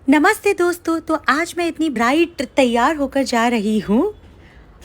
नमस्ते दोस्तों। तो आज मैं इतनी ब्राइट तैयार होकर जा रही हूँ।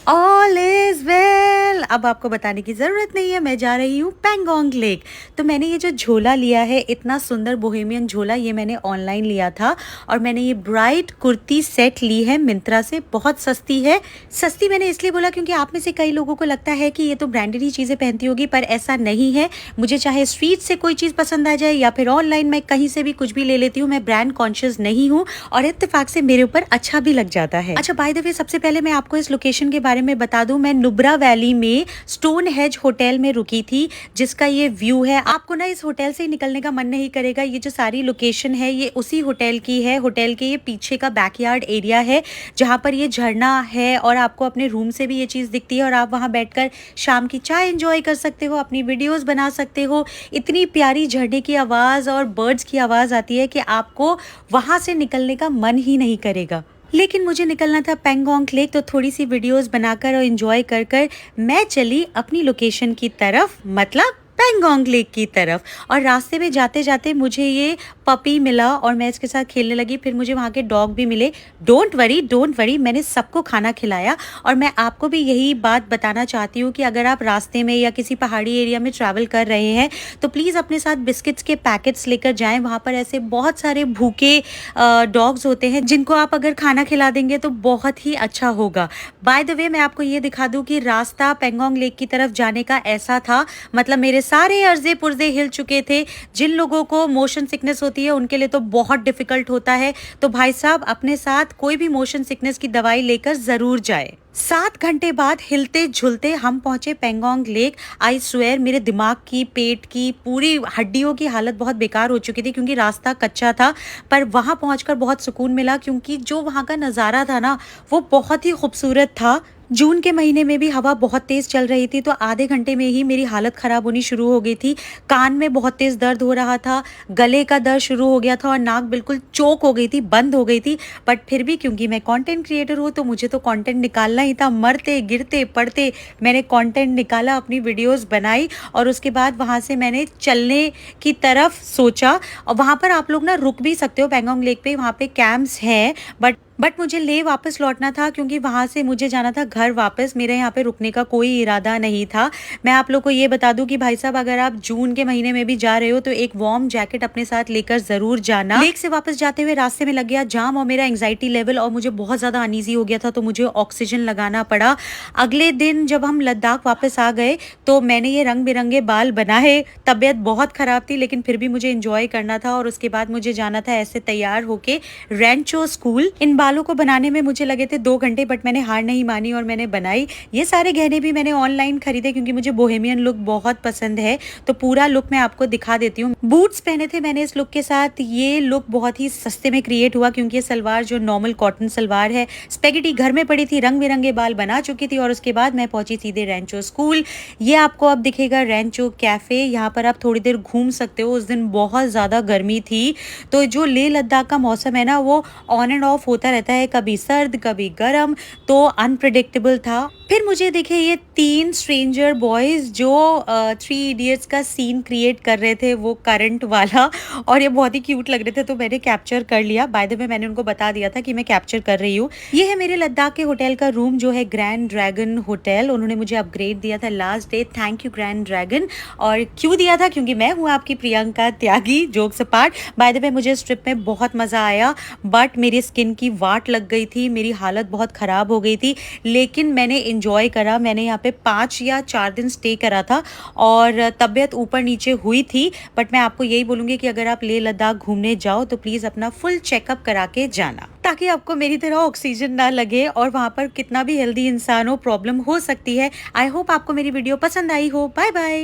All is well. अब आपको बताने की ज़रूरत नहीं है, मैं जा रही हूँ पेंगोंग लेक। तो मैंने ये जो झोला लिया है, इतना सुंदर बोहेमियन झोला, ये मैंने ऑनलाइन लिया था। और मैंने ये ब्राइट कुर्ती सेट ली है मिंत्रा से, बहुत सस्ती है। सस्ती मैंने इसलिए बोला क्योंकि आप में से कई लोगों को लगता है कि ये तो ब्रांडेड ही चीज़ें पहनती होगी, पर ऐसा नहीं है। मुझे चाहे स्ट्रीट से कोई चीज़ पसंद आ जाए या फिर ऑनलाइन मैं कहीं से भी कुछ भी ले लेती हूँ, मैं ब्रांड कॉन्शियस नहीं हूँ और इत्तेफाक से मेरे ऊपर अच्छा भी लग जाता है। अच्छा, बाय द वे, सबसे पहले मैं आपको इस लोकेशन के बारे में बता दूं। मैं नुब्रा वैली में स्टोन हेज होटल में रुकी थी, जिसका ये व्यू है। आपको ना इस होटल से ही निकलने का मन नहीं करेगा। ये जो सारी लोकेशन है ये उसी होटल की है। होटल के ये पीछे का बैकयार्ड एरिया है जहाँ पर ये झरना है और आपको अपने रूम से भी ये चीज़ दिखती है और आप वहाँ बैठकर शाम की चाय एंजॉय कर सकते हो, अपनी वीडियोस बना सकते हो। इतनी प्यारी झरने की आवाज़ और बर्ड्स की आवाज़ आती है कि आपको वहाँ से निकलने का मन ही नहीं करेगा। लेकिन मुझे निकलना था पेंगोंग लेक, तो थोड़ी सी वीडियोस बनाकर और एंजॉय कर कर मैं चली अपनी लोकेशन की तरफ, मतलब पेंगोंग लेक की तरफ। और रास्ते में जाते जाते मुझे ये पपी मिला और मैं इसके साथ खेलने लगी। फिर मुझे वहाँ के डॉग भी मिले। डोंट वरी, मैंने सबको खाना खिलाया। और मैं आपको भी यही बात बताना चाहती हूँ कि अगर आप रास्ते में या किसी पहाड़ी एरिया में ट्रैवल कर रहे हैं तो प्लीज़ अपने साथ बिस्किट्स के पैकेट्स लेकर जाएं। वहाँ पर ऐसे बहुत सारे भूखे डॉग्स होते हैं जिनको आप अगर खाना खिला देंगे तो बहुत ही अच्छा होगा। बाय द वे, मैं आपको ये दिखा दूँ कि रास्ता पेंगोंग लेक की तरफ जाने का ऐसा था, मतलब मेरे सारे अर्जे पुर्जे हिल चुके थे। जिन लोगों को मोशन सिकनेस होती है उनके लिए तो बहुत डिफिकल्ट होता है। तो भाई साहब, अपने साथ कोई भी मोशन सिकनेस की दवाई लेकर जरूर जाए। 7 घंटे बाद हिलते झुलते हम पहुंचे पेंगोंग लेक। आई स्वेयर, मेरे दिमाग की, पेट की, पूरी हड्डियों की हालत बहुत बेकार हो चुकी थी क्योंकि रास्ता कच्चा था। पर वहां पहुंचकर बहुत सुकून मिला क्योंकि जो वहां का नज़ारा था ना, वो बहुत ही खूबसूरत था। जून के महीने में भी हवा बहुत तेज़ चल रही थी, तो आधे घंटे में ही मेरी हालत ख़राब होनी शुरू हो गई थी। कान में बहुत तेज़ दर्द हो रहा था, गले का दर्द शुरू हो गया था और नाक बिल्कुल चोक हो गई थी, बंद हो गई थी। बट फिर भी क्योंकि मैं कंटेंट क्रिएटर हूँ तो मुझे तो कंटेंट निकालना ही था। मरते गिरते पड़ते मैंने कंटेंट निकाला, अपनी वीडियोस बनाई और उसके बाद वहाँ से मैंने चलने की तरफ सोचा। और वहाँ पर आप लोग ना रुक भी सकते हो पेंगोंग लेक पे, वहाँ पे कैंप्स हैं। बट मुझे ले वापस लौटना था क्योंकि वहाँ से मुझे जाना था घर वापस। मेरे यहाँ पे रुकने का कोई इरादा नहीं था। मैं आप लोग को ये बता दूं कि भाई साहब, अगर आप जून के महीने में भी जा रहे हो तो एक वार्म जैकेट अपने साथ लेकर ज़रूर जाना। लेक से वापस जाते हुए रास्ते में लग गया जाम और मेरा एंग्जाइटी लेवल और मुझे बहुत ज़्यादा अनईजी हो गया था, तो मुझे ऑक्सीजन लगाना पड़ा। अगले दिन जब हम लद्दाख वापस आ गए तो मैंने ये रंग बिरंगे बाल बनाए। तबीयत बहुत ख़राब थी लेकिन फिर भी मुझे इंजॉय करना था। और उसके बाद मुझे जाना था ऐसे तैयार होके रेंचो स्कूल। इन बालों को बनाने में मुझे लगे थे 2 घंटे, बट मैंने हार नहीं मानी और मैंने बनाई। ये सारे गहने भी मैंने ऑनलाइन खरीदे क्योंकि मुझे बोहेमियन लुक बहुत पसंद है। तो पूरा लुक मैं आपको दिखा देती हूँ। बूट्स पहने थे मैंने इस लुक के साथ। ये लुक बहुत ही सस्ते में क्रिएट हुआ क्योंकि ये सलवार जो नॉर्मल कॉटन सलवार है, स्पेगेटी घर में पड़ी थी, रंग बिरंगे बाल बना चुकी थी। और उसके बाद मैं पहुंची सीधे रेंचो स्कूल। ये आपको अब दिखेगा रेंचो कैफे। यहाँ पर आप थोड़ी देर घूम सकते हो। उस दिन बहुत ज़्यादा गर्मी थी, तो जो लेह लद्दाख का मौसम है ना, वो ऑन एंड ऑफ होता रहता है, कभी सर्द कभी गर्म, तो अनप्रेडिक्टेबल था। फिर मुझे दिखे ये 3 स्ट्रेंजर बॉयज जो 3 इडियट्स का सीन क्रिएट कर रहे थे, वो करंट वाला, और ये बहुत ही क्यूट लग रहे थे तो मैंने कैप्चर कर लिया। बाय द वे, मैंने उनको बता दिया था कि मैं कैप्चर कर रही हूँ। ये है मेरे लद्दाख के होटल का रूम जो है ग्रैंड ड्रैगन होटल। उन्होंने मुझे अपग्रेड दिया था last day. Thank you grand dragon. और क्यों दिया था? क्योंकि मैं हूँ आपकी Priyanka Tyagi. Jokes apart, by the way, मुझे इस ट्रिप में बहुत मज़ा आया, बट मेरी स्किन की वाट लग गई थी, मेरी हालत बहुत ख़राब हो गई थी। लेकिन मैंने इंजॉय करा। मैंने यहाँ पे 5 या 4 दिन स्टे करा था और तबीयत ऊपर नीचे हुई थी। बट मैं आपको यही बोलूँगी कि अगर आप लेह लद्दाख घूमने जाओ तो प्लीज़ अपना फुल चेकअप करा के जाना, ताकि आपको मेरी तरह ऑक्सीजन ना लगे। और वहाँ पर कितना भी हेल्दी इंसान हो, प्रॉब्लम हो सकती है। आई होप आपको मेरी वीडियो पसंद आई हो। Bye bye.